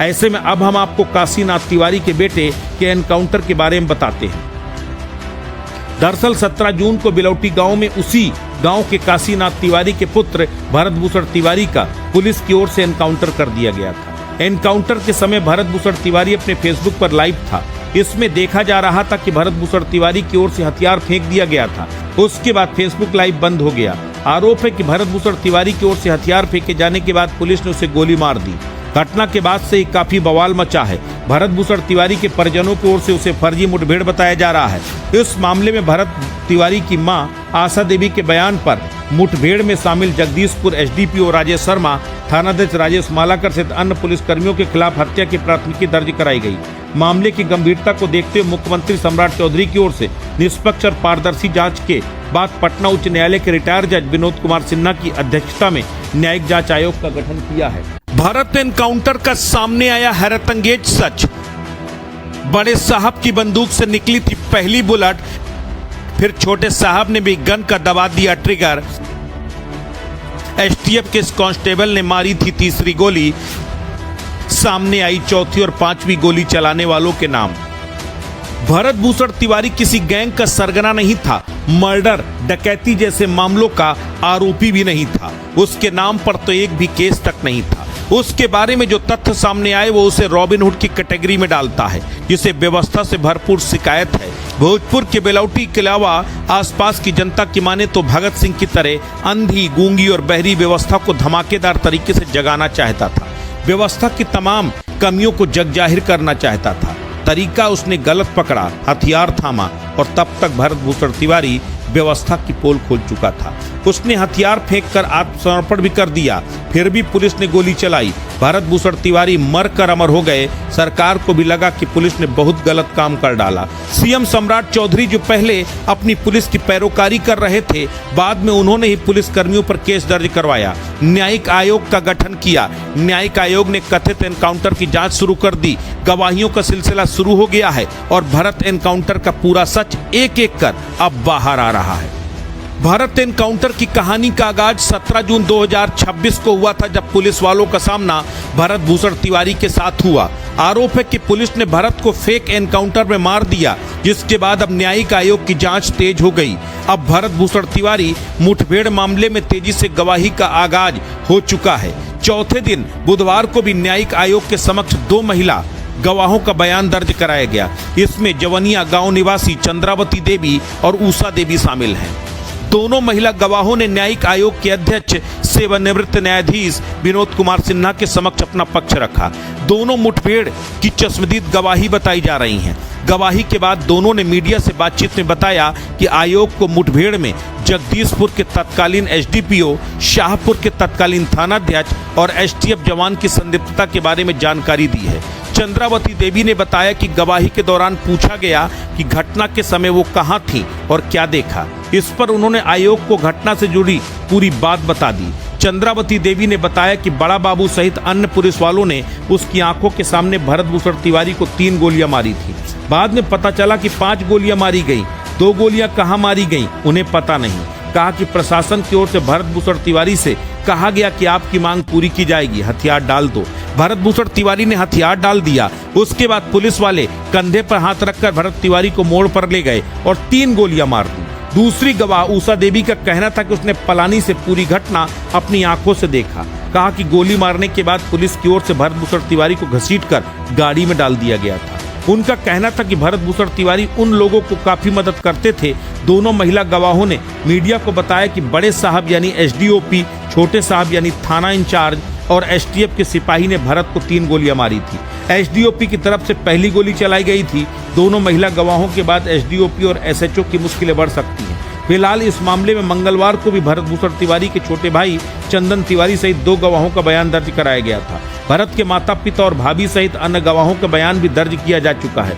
ऐसे में अब हम आपको काशीनाथ तिवारी के बेटे के एनकाउंटर के बारे में बताते हैं। दरअसल 17 जून को बिलौटी गांव में उसी गांव के काशीनाथ तिवारी के पुत्र भरत भूषण तिवारी का पुलिस की ओर से एनकाउंटर कर दिया गया था। एनकाउंटर के समय भरत भूषण तिवारी अपने फेसबुक पर लाइव था। इसमें देखा जा रहा था कि भरत भूषण तिवारी की ओर से हथियार फेंक दिया गया था। उसके बाद फेसबुक लाइव बंद हो गया। आरोप है कि भरत भूषण तिवारी की ओर से हथियार फेंके जाने के बाद पुलिस ने उसे गोली मार दी। घटना के बाद से ही काफी बवाल मचा है। भरत भूषण तिवारी के परिजनों की ओर से उसे फर्जी मुठभेड़ बताया जा रहा है। इस मामले में भरत तिवारी की मां आशा देवी के बयान पर मुठभेड़ में शामिल जगदीशपुर एसडीपीओ राजेश शर्मा, थानाध्यक्ष राजेश मालाकर सहित अन्य पुलिसकर्मियों के खिलाफ हत्या की प्राथमिकी दर्ज कराई गई। मामले की गंभीरता को देखते हुए मुख्यमंत्री सम्राट चौधरी की ओर से निष्पक्ष और पारदर्शी जांच के बाद पटना उच्च न्यायालय के रिटायर्ड जज विनोद कुमार सिन्हा की अध्यक्षता में न्यायिक जांच आयोग का गठन किया है। भरत एनकाउंटर का सामने आया हैरतअंगेज सच। बड़े साहब की बंदूक से निकली थी पहली बुलेट, फिर छोटे साहब ने भी गन का दबा दिया ट्रिगर। एसटीएफ के इस कांस्टेबल ने मारी थी तीसरी गोली। सामने आई चौथी और पांचवी गोली चलाने वालों के नाम। भरत भूषण तिवारी किसी गैंग का सरगना नहीं था। मर्डर, डकैती जैसे मामलों का आरोपी भी नहीं था। उसके नाम पर तो एक भी केस तक नहीं था। उसके बारे में जो तथ्य सामने आए वो उसे रॉबिनहुड की कैटेगरी में डालता है, जिसे व्यवस्था से भरपूर शिकायत है। भोजपुर के बेलौटी के अलावा आसपास की जनता की माने तो भगत सिंह की तरह अंधी, गूंगी और बहरी व्यवस्था को धमाकेदार तरीके से जगाना चाहता था। व्यवस्था की तमाम कमियों को जग जाहिर करना चाहता था। तरीका उसने गलत पकड़ा, हथियार थामा और तब तक भरत भूषण तिवारी व्यवस्था की पोल खोल चुका था। उसने हथियार फेंककर आत्मसमर्पण भी कर दिया, फिर भी पुलिस ने गोली चलाई। भरत भूषण तिवारी मर कर अमर हो गए। सरकार को भी लगा कि पुलिस ने बहुत गलत काम कर डाला। सीएम सम्राट चौधरी जो पहले अपनी पुलिस की पैरोकारी कर रहे थे, बाद में उन्होंने ही पुलिस कर्मियों पर केस दर्ज करवाया। न्यायिक आयोग का गठन किया। न्यायिक आयोग ने कथित एनकाउंटर की जांच शुरू कर दी। गवाहियों का सिलसिला शुरू हो गया है और भरत एनकाउंटर का पूरा सच एक एक कर अब बाहर आ रहा है। भरत एनकाउंटर की कहानी का आगाज 17 जून 2026 को हुआ था, जब पुलिस वालों का सामना भरत भूषण तिवारी के साथ हुआ। आरोप है कि पुलिस ने भरत को फेक एनकाउंटर में मार दिया, जिसके बाद अब न्यायिक आयोग की जांच तेज हो गई। अब भरत भूषण तिवारी मुठभेड़ मामले में तेजी से गवाही का आगाज हो चुका है। चौथे दिन बुधवार को भी न्यायिक आयोग के समक्ष 2 महिला गवाहों का बयान दर्ज कराया गया। इसमें जवनिया गांव निवासी चंद्रावती देवी और उषा देवी शामिल हैं। दोनों महिला गवाहों ने न्यायिक आयोग के अध्यक्ष सेवानिवृत्त न्यायाधीश विनोद कुमार सिन्हा के समक्ष अपना पक्ष रखा। दोनों मुठभेड़ की चश्मदीद गवाही बताई जा रही हैं। गवाही के बाद दोनों ने मीडिया से बातचीत में बताया कि आयोग को मुठभेड़ में जगदीशपुर के तत्कालीन एसडीपीओ, शाहपुर के तत्कालीन थानाध्यक्ष और एसटीएफ जवान की संदिग्धता के बारे में जानकारी दी है। चंद्रावती देवी ने बताया कि गवाही के दौरान पूछा गया कि घटना के समय वो कहां थी और क्या देखा। इस पर उन्होंने आयोग को घटना से जुड़ी पूरी बात बता दी। चंद्रावती देवी ने बताया कि बड़ा बाबू सहित अन्य पुलिस वालों ने उसकी आंखों के सामने भरत भूषण तिवारी को 3 गोलियां मारी थी। बाद में पता चला कि 5 गोलियां मारी गई। 2 गोलियां कहां मारी गई उन्हें पता नहीं। कहा कि प्रशासन की ओर से भरत भूषण तिवारी से कहा गया कि आपकी मांग पूरी की जाएगी, हथियार डाल दो। भरत भूषण तिवारी ने हथियार डाल दिया। उसके बाद पुलिस वाले कंधे पर हाथ रखकर भरत तिवारी को मोड़ पर ले गए और 3 गोलियां मार दी। दूसरी गवाह उषा देवी का कहना था कि उसने पलानी से पूरी घटना अपनी आंखों से देखा। कहा कि गोली मारने के बाद पुलिस की ओर से भरत भूषण तिवारी को घसीटकर गाड़ी में डाल दिया गया था। उनका कहना था कि भरत भूषण तिवारी उन लोगों को काफी मदद करते थे। दोनों महिला गवाहों ने मीडिया को बताया कि बड़े साहब यानी एसडीओपी, छोटे साहब यानी थाना इंचार्ज और एसटीएफ के सिपाही ने भरत को 3 गोलियां मारी थी। एसडीओपी की तरफ से पहली गोली चलाई गई थी। दोनों महिला गवाहों के बाद एसडीओपी और एसएचओ की मुश्किलें बढ़ सकती हैं। फिलहाल इस मामले में मंगलवार को भी भरत भूषण तिवारी के छोटे भाई चंदन तिवारी सहित 2 गवाहों का बयान दर्ज कराया गया था। भरत के माता पिता और भाभी सहित अन्य गवाहों का बयान भी दर्ज किया जा चुका है।